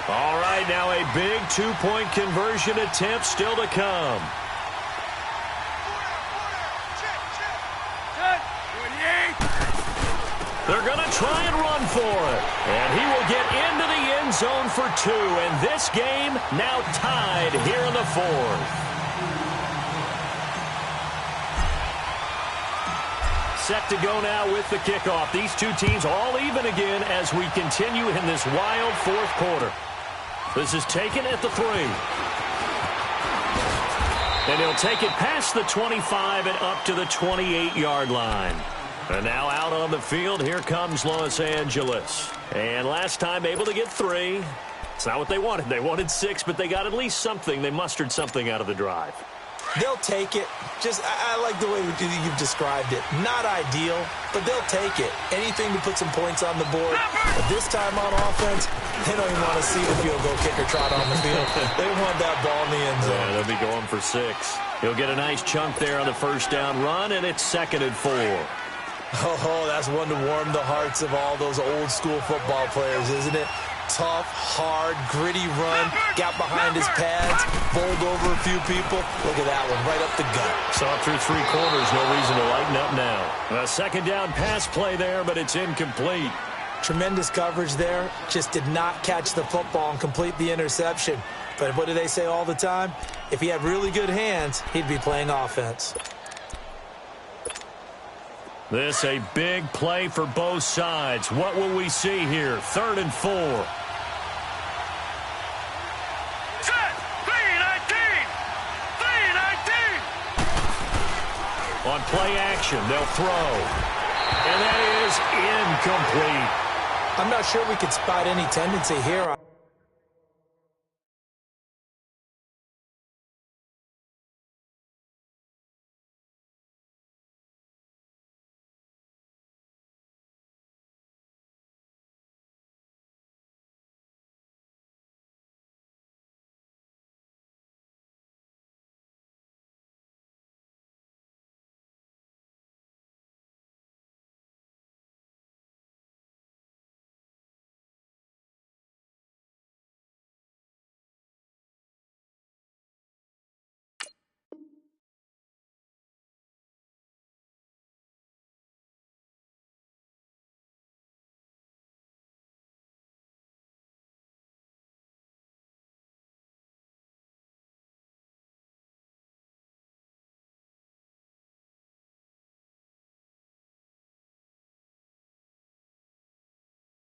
All right, now a big 2-point conversion attempt still to come. They're going to try and run for it. And he will get into the end zone for 2. And this game now tied here in the 4th. Set to go now with the kickoff. These two teams all even again as we continue in this wild 4th quarter. This is taken at the 3. And he'll take it past the 25 and up to the 28-yard line. And now out on the field, here comes Los Angeles. And last time able to get 3. It's not what they wanted. They wanted 6, but they got at least something. They mustered something out of the drive. They'll take it. I like the way you've described it. Not ideal, but they'll take it. Anything to put some points on the board. But this time on offense, they don't even want to see the field goal kicker trot on the field. They want that ball in the end zone. Yeah, they'll be going for 6. He'll get a nice chunk there on the 1st down run, and it's 2nd and 4. Oh, that's one to warm the hearts of all those old school football players, isn't it? Tough, hard, gritty run, got behind his pads, bowled over a few people. Look at that one, right up the gut. Saw it through 3 quarters, no reason to lighten up now. A 2nd down pass play there, but it's incomplete. Tremendous coverage there, just did not catch the football and complete the interception. But what do they say all the time? If he had really good hands, he'd be playing offense. This a big play for both sides. What will we see here? 3rd and 4. Set! 3-19! 3-19! On play action, they'll throw. And that is incomplete. I'm not sure we could spot any tendency here.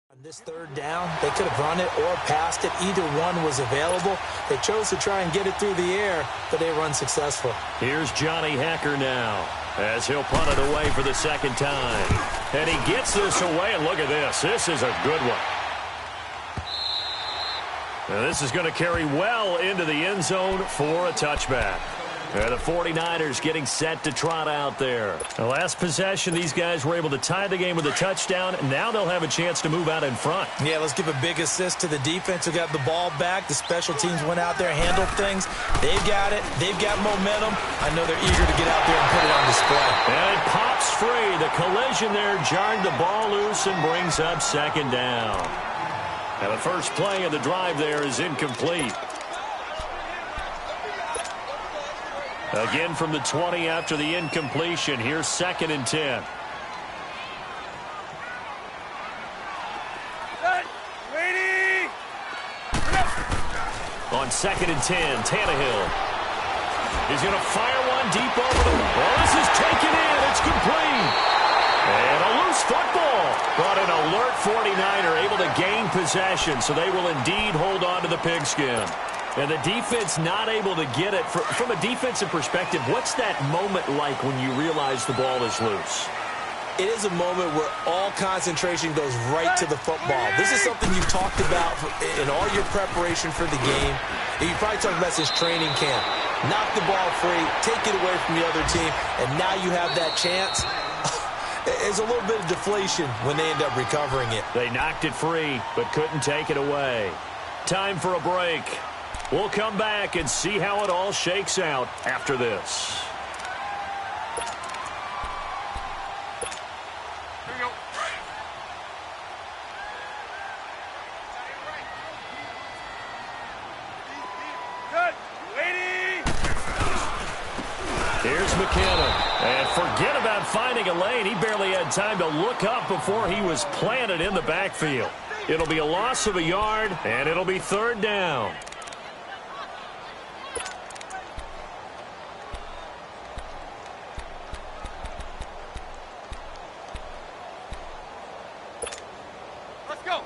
On this 3rd down, they could have run it or passed it. Either one was available. They chose to try and get it through the air, but they were unsuccessful. Here's Johnny Hacker now as he'll punt it away for the 2nd time. And he gets this away, and look at this. This is a good one. And this is going to carry well into the end zone for a touchback. And the 49ers getting set to trot out there. The last possession, these guys were able to tie the game with a touchdown. Now they'll have a chance to move out in front. Yeah, let's give a big assist to the defense who got the ball back. The special teams went out there, handled things. They've got it. They've got momentum. I know they're eager to get out there and put it on display. And it pops free. The collision there jarred the ball loose and brings up second down. And the first play of the drive there is incomplete. Again from the 20 after the incompletion. Here's 2nd and 10. On 2nd and 10, Tannehill. He's going to fire one deep over the... Well, this is taken in. It's complete. And a loose football. But an alert 49er able to gain possession, so they will indeed hold on to the pigskin. And the defense not able to get it. From a defensive perspective, what's that moment like when you realize the ball is loose? It is a moment where all concentration goes right to the football. This is something you've talked about in all your preparation for the game. And you probably talked about since training camp. Knock the ball free, take it away from the other team, and now you have that chance. There's a little bit of deflation when they end up recovering it. They knocked it free, but couldn't take it away. Time for a break. We'll come back and see how it all shakes out after this. Here we go. Good. Waiting. Here's McKinnon. And forget about finding a lane. He barely had time to look up before he was planted in the backfield. It'll be a loss of a yard, and it'll be 3rd down. Let's go.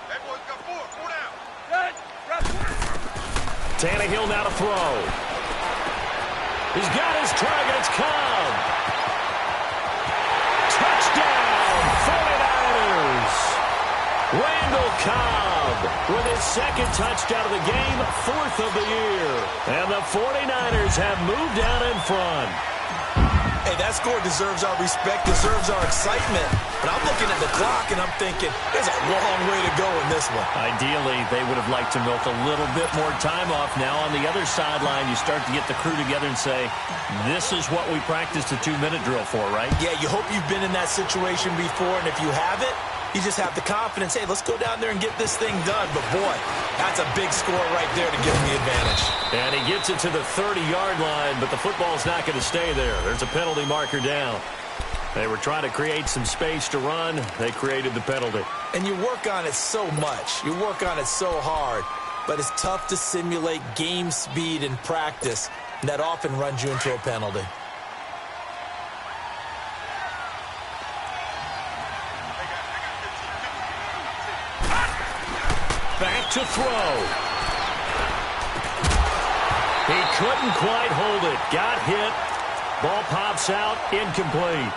That boy's got 4 down. Good. Tannehill now to throw. He's got his target. It's Cobb. Touchdown, 49ers. Randall Cobb with his 2nd touchdown of the game, 4th of the year. And the 49ers have moved out in front. Hey, that score deserves our respect, deserves our excitement. But I'm looking at the clock, and I'm thinking, there's a long way to go in this one. Ideally, they would have liked to milk a little bit more time off. Now on the other sideline, you start to get the crew together and say, this is what we practiced a 2-minute drill for, right? Yeah, you hope you've been in that situation before, and if you haven't, you just have the confidence, hey, let's go down there and get this thing done. But, boy, that's a big score right there to give them the advantage. And he gets it to the 30-yard line, but the football's not going to stay there. There's a penalty marker down. They were trying to create some space to run. They created the penalty. And you work on it so much. You work on it so hard. But it's tough to simulate game speed in practice. And that often runs you into a penalty. Back to throw. He couldn't quite hold it. Got hit. Ball pops out. Incomplete.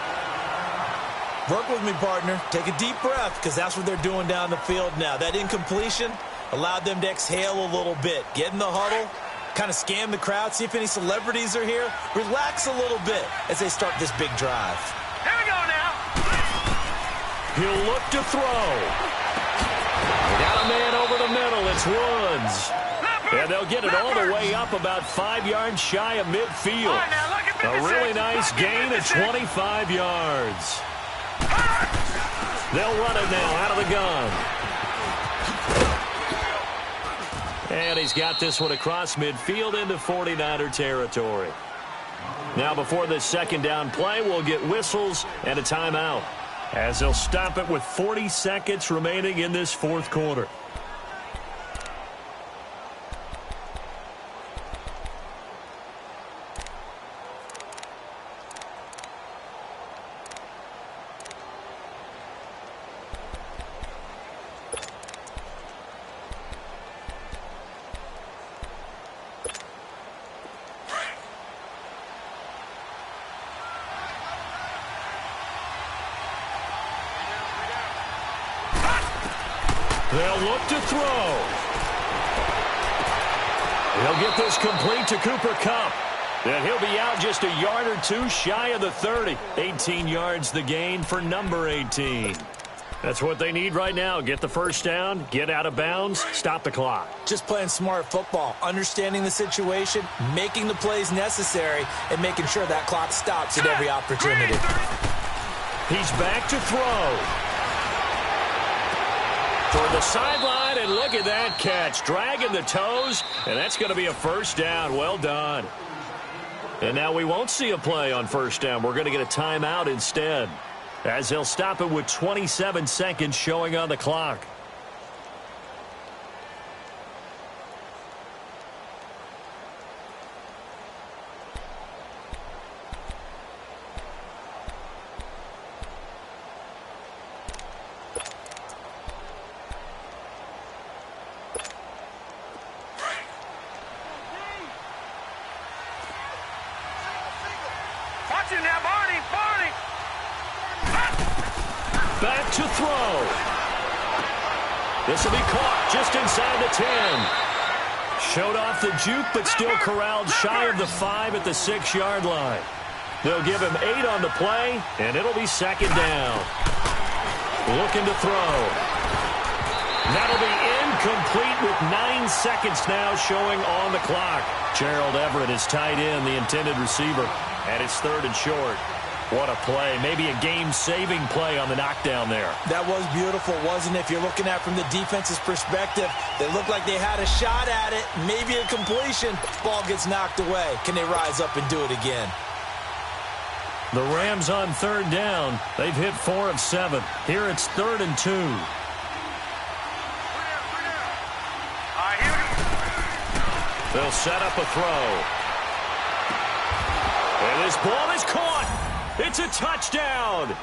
Work with me, partner. Take a deep breath, because that's what they're doing down the field now. That incompletion allowed them to exhale a little bit. Get in the huddle, kind of scan the crowd, see if any celebrities are here. Relax a little bit as they start this big drive. Here we go now. He'll look to throw. Got a man over the middle. It's Woods. And they'll get it all the way up about 5 yards shy of midfield. A really nice gain of 25 yards. They'll run it now out of the gun. And he's got this one across midfield into 49er territory. Now before this 2nd down play, we'll get whistles and a timeout, as they'll stop it with 40 seconds remaining in this 4th quarter. They'll look to throw. He'll get this complete to Cooper Kupp. And he'll be out just a yard or two shy of the 30. 18 yards the gain for number 18. That's what they need right now. Get the first down, get out of bounds, stop the clock. Just playing smart football, understanding the situation, making the plays necessary, and making sure that clock stops at every opportunity. He's back to throw. Toward the sideline, and look at that catch. Dragging the toes, and that's going to be a first down. Well done. And now we won't see a play on first down. We're going to get a timeout instead, as he'll stop it with 27 seconds showing on the clock. Back to throw. This will be caught just inside the 10. Showed off the juke, but still corralled shy of the 5 at the 6-yard line. They'll give him 8 on the play, and it'll be second down. Looking to throw. That'll be incomplete with 9 seconds now showing on the clock. Gerald Everett is tied in, the intended receiver, and it's 3rd and short. What a play. Maybe a game-saving play on the knockdown there. That was beautiful, wasn't it? If you're looking at it from the defense's perspective, they looked like they had a shot at it, maybe a completion. Ball gets knocked away. Can they rise up and do it again? The Rams on 3rd down. They've hit 4 of 7. Here it's 3rd and 2. They'll set up a throw. And this ball is caught. It's a touchdown.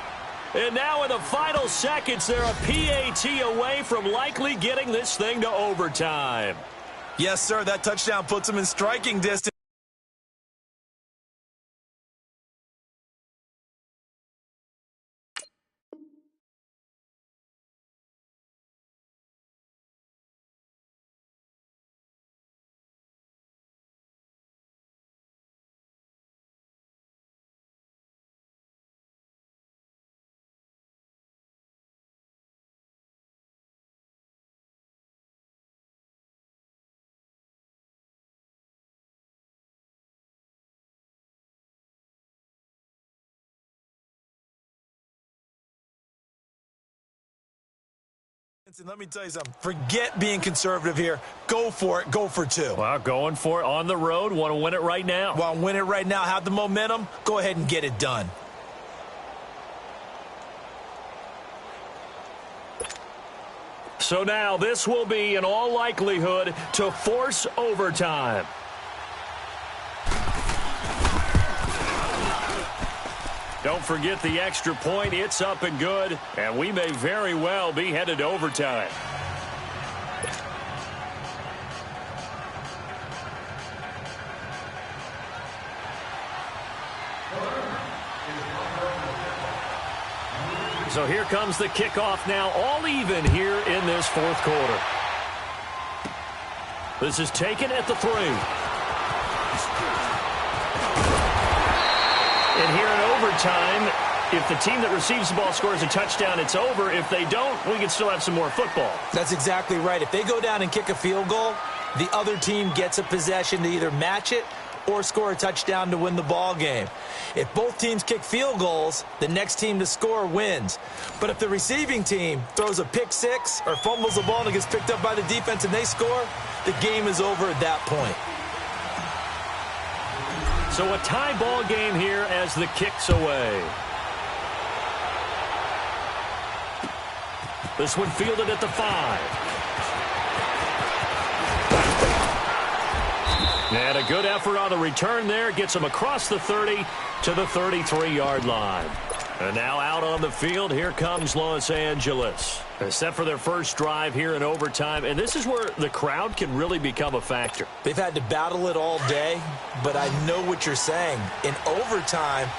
And now in the final seconds, they're a PAT away from likely getting this thing to overtime. Yes, sir. That touchdown puts them in striking distance. And let me tell you something. Forget being conservative here. Go for it. Go for 2. Well, going for it on the road. Want to win it right now. Want to win it right now. Have the momentum. Go ahead and get it done. So now this will be, in all likelihood, to force overtime. Don't forget the extra point. It's up and good, and we may very well be headed to overtime. So here comes the kickoff now, all even here in this 4th quarter. This is taken at the 3. And here in overtime, if the team that receives the ball scores a touchdown, it's over. If they don't, we can still have some more football. That's exactly right. If they go down and kick a field goal, the other team gets a possession to either match it or score a touchdown to win the ball game. If both teams kick field goals, the next team to score wins. But if the receiving team throws a pick 6 or fumbles the ball and it gets picked up by the defense and they score, the game is over at that point. So a tie ball game here as the kick's away. This one fielded at the 5. And a good effort on the return there. Gets him across the 30 to the 33-yard line. And now out on the field, here comes Los Angeles. Set for their first drive here in overtime. And this is where the crowd can really become a factor. They've had to battle it all day, but I know what you're saying. In overtime,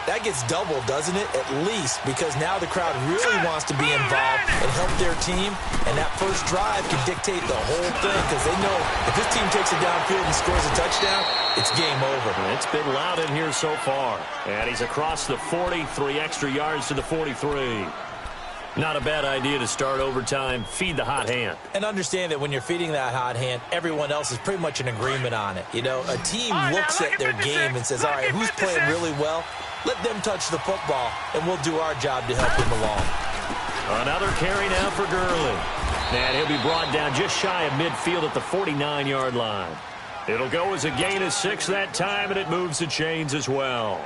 That gets doubled, doesn't it? At least, because now the crowd really wants to be involved and help their team, and that first drive can dictate the whole thing because they know if this team takes it downfield and scores a touchdown, it's game over. It's been loud in here so far, and he's across the 40, 3 extra yards to the 43. Not a bad idea to start overtime. Feed the hot hand. And understand that when you're feeding that hot hand, everyone else is pretty much in agreement on it. You know, a team looks at their game and says, all right, who's playing really well? Let them touch the football, and we'll do our job to help them along. Another carry now for Gurley. And he'll be brought down just shy of midfield at the 49-yard line. It'll go as a gain of 6 that time, and it moves the chains as well.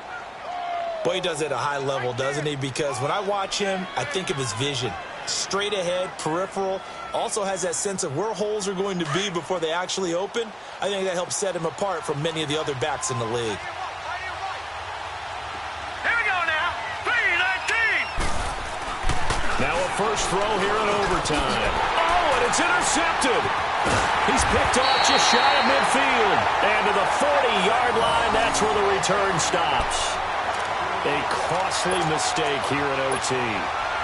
Boy, he does it at a high level, doesn't he? Because when I watch him, I think of his vision. Straight ahead, peripheral, also has that sense of where holes are going to be before they actually open. I think that helps set him apart from many of the other backs in the league. Here we go now. 3-19. Now a first throw here in overtime. Oh, and it's intercepted. He's picked off just shy of midfield. And to the 40-yard line, that's where the return stops. A costly mistake here in OT.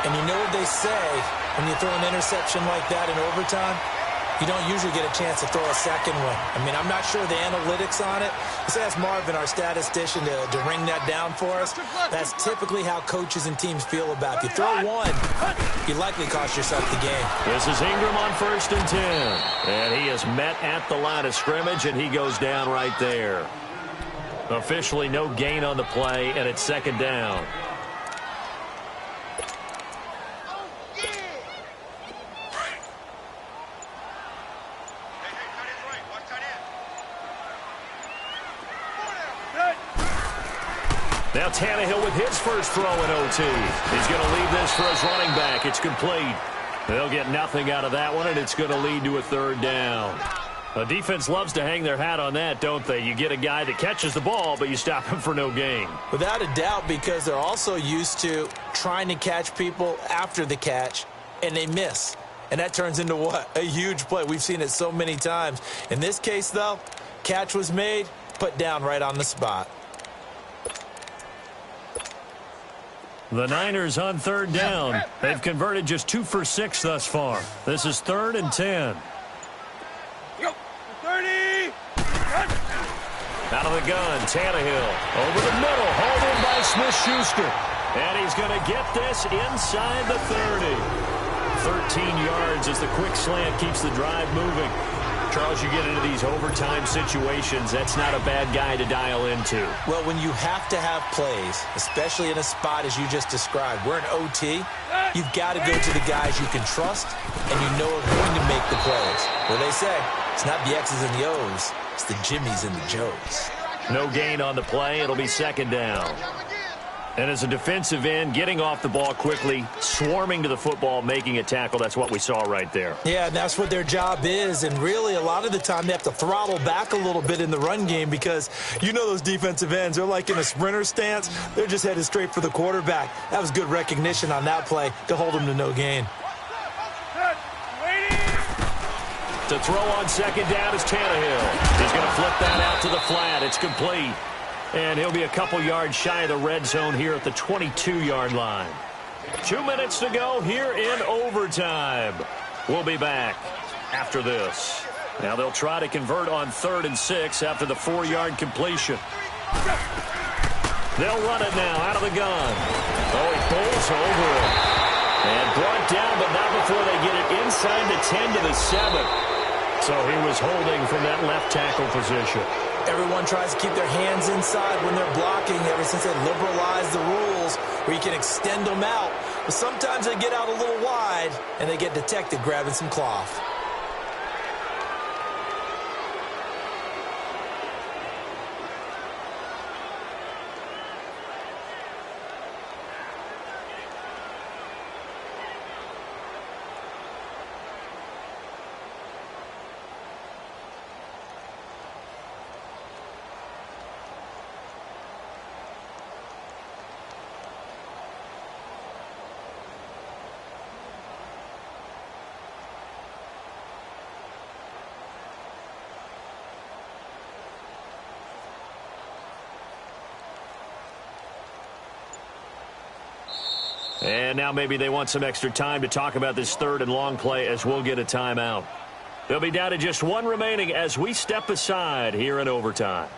And you know what they say, when you throw an interception like that in overtime, you don't usually get a chance to throw a second one. I mean, I'm not sure the analytics on it. Let's ask Marvin, our statistician, to ring that down for us. That's typically how coaches and teams feel about it. You throw one, you likely cost yourself the game. This is Ingram on 1st and 10. And he is met at the line of scrimmage, and he goes down right there. Officially no gain on the play, and it's 2nd down. Now Tannehill with his first throw in OT. He's going to leave this for his running back. It's complete. They'll get nothing out of that one, and it's going to lead to a 3rd down. A defense loves to hang their hat on that, don't they? You get a guy that catches the ball, but you stop him for no gain. Without a doubt, because they're also used to trying to catch people after the catch, and they miss. And that turns into what? A huge play. We've seen it so many times. In this case, though, catch was made, put down right on the spot. The Niners on 3rd down. They've converted just 2 for 6 thus far. This is 3rd and 10. 30. Out of the gun, Tannehill. Over the middle, hauled in by Smith-Schuster. And he's going to get this inside the 30. 13 yards as the quick slant keeps the drive moving. Charles, you get into these overtime situations, that's not a bad guy to dial into. Well, when you have to have plays, especially in a spot as you just described, we're in OT, you've got to go to the guys you can trust and you know are going to make the plays. Well, they say, it's not the X's and the O's, it's the Jimmies and the Joes. No gain on the play. It'll be 2nd down. And as a defensive end, getting off the ball quickly, swarming to the football, making a tackle, that's what we saw right there. Yeah, and that's what their job is. And really, a lot of the time, they have to throttle back a little bit in the run game because you know those defensive ends, they're like in a sprinter stance. They're just headed straight for the quarterback. That was good recognition on that play to hold them to no gain. To throw on 2nd down is Tannehill. He's going to flip that out to the flat. It's complete. And he'll be a couple yards shy of the red zone here at the 22-yard line. 2 minutes to go here in overtime. We'll be back after this. Now they'll try to convert on 3rd and 6 after the 4-yard completion. They'll run it now out of the gun. Oh, he pulls over it. And brought down, but not before they get it inside the 10 to the 7. So he was holding from that left tackle position. Everyone tries to keep their hands inside when they're blocking ever since they liberalized the rules where you can extend them out. But sometimes they get out a little wide and they get detected grabbing some cloth. And now maybe they want some extra time to talk about this third and long play as we'll get a timeout. They'll be down to just one remaining as we step aside here in overtime.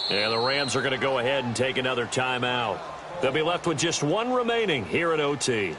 And the Rams are going to go ahead and take another timeout. They'll be left with just one remaining here at OT.